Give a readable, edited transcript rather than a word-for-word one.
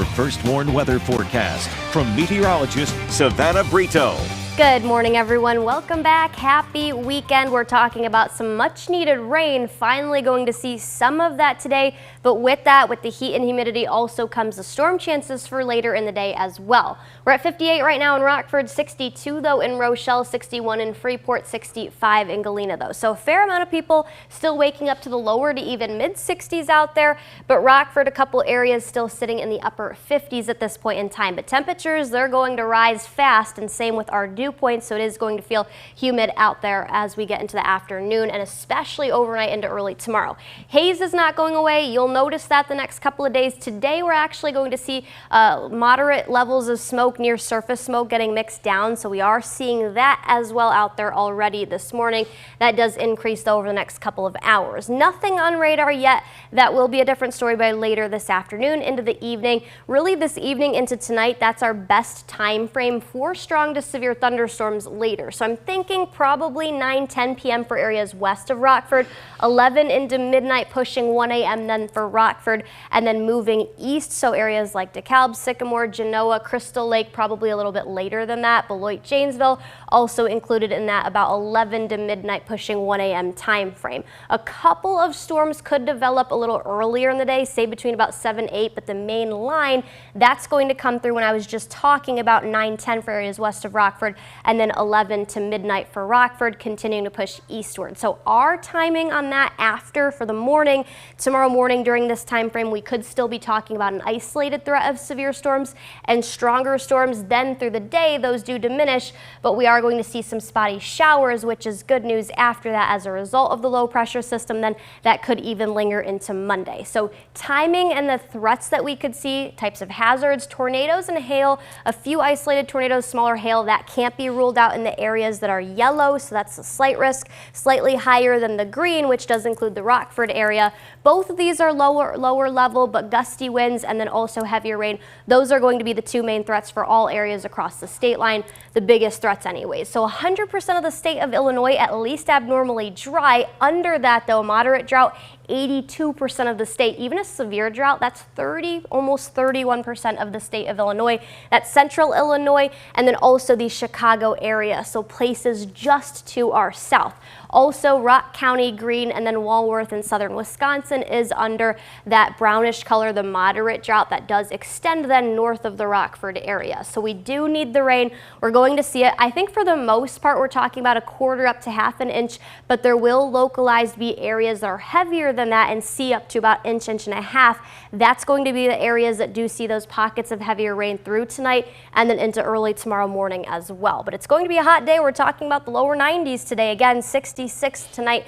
your first warned weather forecast from meteorologist Savannah Brito. Good morning, everyone. Welcome back. Happy weekend. We're talking about some much needed rain. Finally going to see some of that today. But with that, with the heat and humidity also comes the storm chances for later in the day as well. We're at 58 right now in Rockford, 62 though in Rochelle, 61 in Freeport, 65 in Galena though. So a fair amount of people still waking up to the lower to even mid 60s out there. But Rockford, a couple areas still sitting in the upper 50s at this point in time. But temperatures, they're going to rise fast, and same with our dew points, so it is going to feel humid out there as we get into the afternoon and especially overnight into early tomorrow. Haze is not going away. You'll notice that the next couple of days. Today we're actually going to see moderate levels of smoke, near surface smoke, getting mixed down, so we are seeing that as well out there already this morning. That does increase though over the next couple of hours. Nothing on radar yet. That will be a different story by later this afternoon into the evening. Really this evening into tonight, that's our best time frame for strong to severe thunderstorms later. So I'm thinking probably 9-10 p.m. for areas west of Rockford, 11 into midnight, pushing 1 a.m. then for Rockford, and then moving east. So areas like DeKalb, Sycamore, Genoa, Crystal Lake, probably a little bit later than that. Beloit, Janesville also included in that, about 11 to midnight, pushing 1 a.m. time frame. A couple of storms could develop a little earlier in the day, say between about 7-8, but the main line that's going to come through when I was just talking about 9-10 for areas west of Rockford, and then 11 to midnight for Rockford, continuing to push eastward. So our timing on that after for the morning, tomorrow morning during this time frame, we could still be talking about an isolated threat of severe storms and stronger storms. Then through the day, those do diminish, but we are going to see some spotty showers, which is good news after that as a result of the low pressure system. Then that could even linger into Monday. So timing and the threats that we could see, types of hazards, tornadoes and hail, a few isolated tornadoes, smaller hail, that can't be ruled out in the areas that are yellow, so that's a slight risk, slightly higher than the green, which does include the Rockford area. Both of these are lower level, but gusty winds and then also heavier rain. Those are going to be the two main threats for all areas across the state line, the biggest threats anyways. So 100% of the state of Illinois at least abnormally dry. Under that though, moderate drought, 82% of the state. Even a severe drought, that's almost 31% of the state of Illinois. That's central Illinois and then also the Chicago area, so places just to our south. Also Rock County, Greene, and then Walworth in southern Wisconsin is under that brownish color, the moderate drought that does extend then north of the Rockford area. So we do need the rain. We're going to see it. I think for the most part we're talking about a quarter up to half an inch, but there will localized be areas that are heavier than that and see up to about inch and a half. That's going to be the areas that do see those pockets of heavier rain through tonight and then into early tomorrow morning as well. But it's going to be a hot day. We're talking about the lower 90s today. Again, 66 tonight,